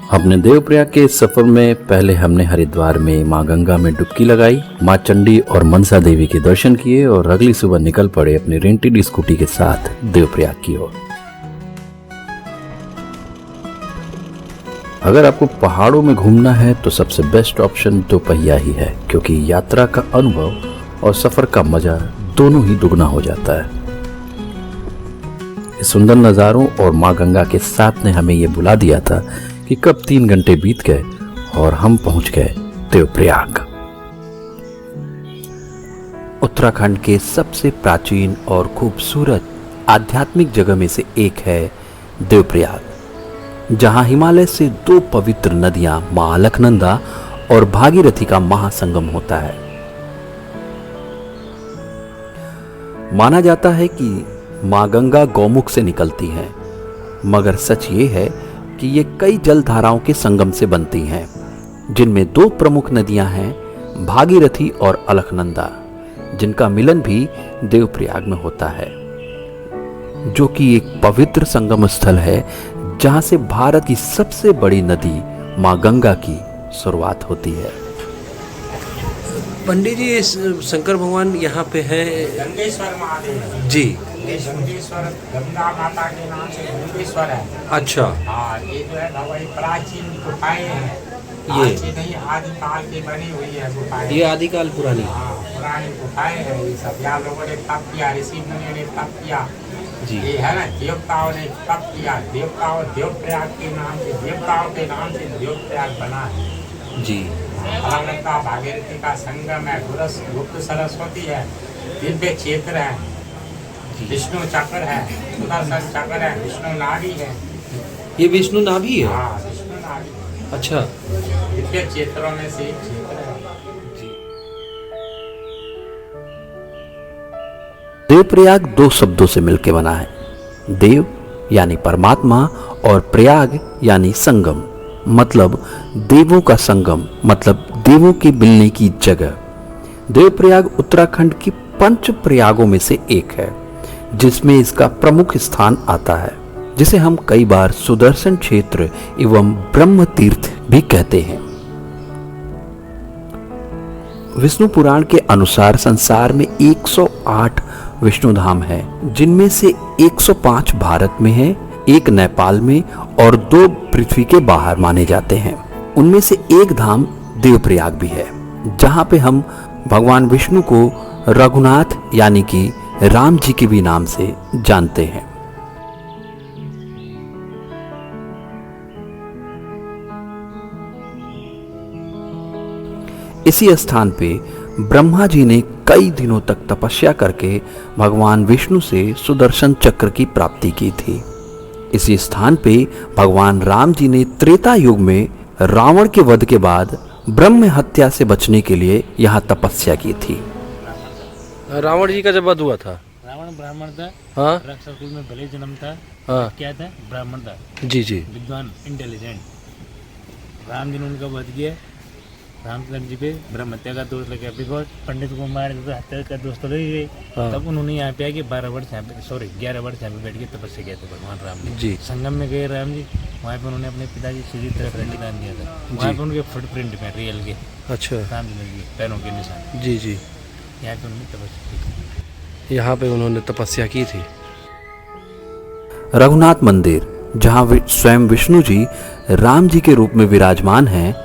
अपने देवप्रयाग के इस सफर में पहले हमने हरिद्वार में मां गंगा में डुबकी लगाई, मां चंडी और मनसा देवी के दर्शन किए और अगली सुबह निकल पड़े अपनी रेंटेड स्कूटी के साथ देवप्रयाग की ओर। अगर आपको पहाड़ों में घूमना है तो सबसे बेस्ट ऑप्शन दोपहिया ही है, क्योंकि यात्रा का अनुभव और सफर का मजा दोनों ही दुगना हो जाता है। इस सुंदर नज़ारों और मां गंगा के साथ ने हमें ये बुला दिया था कि कब 3 घंटे बीत गए और हम पहुंच गए देवप्रयाग। उत्तराखंड के सबसे प्राचीन और खूबसूरत आध्यात्मिक जगह में से एक है देवप्रयाग, जहां हिमालय से 2 पवित्र नदियां मां अलकनंदा और भागीरथी का महासंगम होता है। माना जाता है कि मां गंगा गौमुख से निकलती हैं, मगर सच ये है कि ये कई जल धाराओं के संगम से बनती हैं, जिनमें 2 प्रमुख नदियां हैं, भागीरथी और अलकनंदा, जिनका मिलन भी देवप्रयाग में होता है, जो कि एक पवित्र संगम स्थल है जहां से भारत की सबसे बड़ी नदी मां गंगा की शुरुआत होती है। पंडित जी, शंकर भगवान यहाँ पे है गंगेश्वर महादेव जी। गंगेश्वर गंगा माता के नाम से गंगेश्वर है। अच्छा, हाँ, ये जो है वही प्राचीन गुफाएं हैं। ये आज की नहीं, आदि काल की बनी हुई है गुफाएं। ये आदिकाल पुरानी। हाँ, पुरानी गुफाएं हैं ये सब। यहाँ लोगों ने तप किया, ऋषि मुनियों ने तप किया जी। ये है ना, देवताओं ने तप किया। देवताओं देवप्रयाग के नाम से, देवताओं के नाम से देवप्रयाग बना है जी। अलकनंदा भागीरथी का संगम है। गुप्त सरस्वती है, दिव्य क्षेत्र है, विष्णु चक्र है, सुदर्शन चक्र है, विष्णु नाभि है। ये विष्णु नाभि है। हाँ, विष्णु नाभि अच्छा दिव्य क्षेत्रों में से एक क्षेत्र है। देवप्रयाग 2 शब्दों से मिलकर बना है, देव यानी परमात्मा और प्रयाग यानी संगम, मतलब देवों का संगम, मतलब देवों के मिलने की जगह। देवप्रयाग उत्तराखंड की 5 प्रयागों में से एक है, जिसमें इसका प्रमुख स्थान आता है, जिसे हम कई बार सुदर्शन क्षेत्र एवं ब्रह्म तीर्थ भी कहते हैं। विष्णु पुराण के अनुसार संसार में 108 विष्णु धाम है, जिनमें से 105 भारत में है, 1 नेपाल में और 2 पृथ्वी के बाहर माने जाते हैं। उनमें से एक धाम देवप्रयाग भी है, जहां पे हम भगवान विष्णु को रघुनाथ यानी कि राम जी के भी नाम से जानते हैं। इसी स्थान पे ब्रह्मा जी ने कई दिनों तक तपस्या करके भगवान विष्णु से सुदर्शन चक्र की प्राप्ति की थी। इसी स्थान पे भगवान राम जी ने त्रेता युग में रावण के वध के बाद ब्रह्म हत्या से बचने के लिए यहाँ तपस्या की थी। रावण जी का जब वध हुआ था, रावण ब्राह्मण था। हाँ राक्षस कुल में भले जन्म था। हाँ क्या था? ब्राह्मण था, जी जी विद्वान, इंटेलिजेंट। राम जी ने उनका वध किया। रामचंद्र जी पे ब्रह्म हत्या का दोष लगा, बिकॉज पंडित को मार तो हत्या का दोष तो लग गई। हाँ। तब उन्होंने यहाँ पे आके 11 वर्ष यहाँ पे बैठ के तपस्या किया था भगवान राम जी। जी। संगम में गए राम जी, वहाँ पे उन्होंने अपने पिताजी सीधी तरफ बलिदान दिया था। वहाँ पे उनके फुटप्रिंट में रियल के अच्छा रामचंद्र जी पैरों के निशान, जी जी। यहाँ पे उन्होंने तपस्या की। यहाँ पे उन्होंने तपस्या की थी। रघुनाथ मंदिर, जहां स्वयं विष्णु जी राम जी के रूप में विराजमान हैं,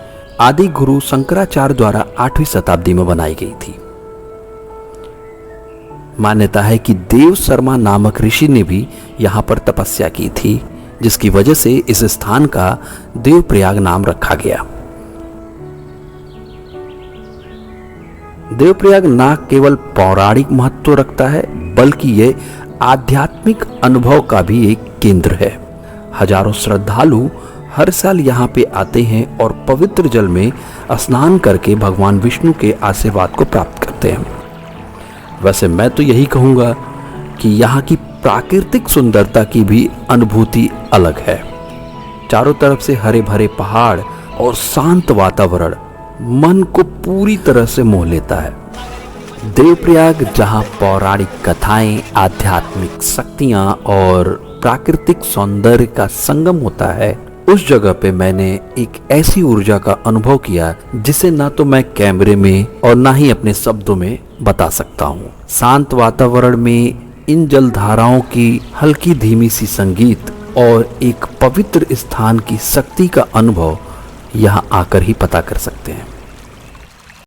आदि गुरु शंकराचार्य द्वारा 8वीं शताब्दी में बनाई गई थी। मान्यता है कि देव शर्मा नामक ऋषि ने भी यहां पर तपस्या की थी, जिसकी वजह से इस स्थान का देवप्रयाग नाम रखा गया। देवप्रयाग न केवल पौराणिक महत्व रखता है, बल्कि यह आध्यात्मिक अनुभव का भी एक केंद्र है। हजारों श्रद्धालु हर साल यहाँ पे आते हैं और पवित्र जल में स्नान करके भगवान विष्णु के आशीर्वाद को प्राप्त करते हैं। वैसे मैं तो यही कहूँगा कि यहाँ की प्राकृतिक सुंदरता की भी अनुभूति अलग है। चारों तरफ से हरे भरे पहाड़ और शांत वातावरण मन को पूरी तरह से मोह लेता है। देवप्रयाग, जहाँ पौराणिक कथाएं, आध्यात्मिक शक्तियाँ और प्राकृतिक सौंदर्य का संगम होता है, उस जगह पे मैंने एक ऐसी ऊर्जा का अनुभव किया जिसे ना तो मैं कैमरे में और ना ही अपने शब्दों में बता सकता हूँ। शांत वातावरण में इन जलधाराओं की हल्की धीमी सी संगीत और एक पवित्र स्थान की शक्ति का अनुभव यहाँ आकर ही पता कर सकते हैं।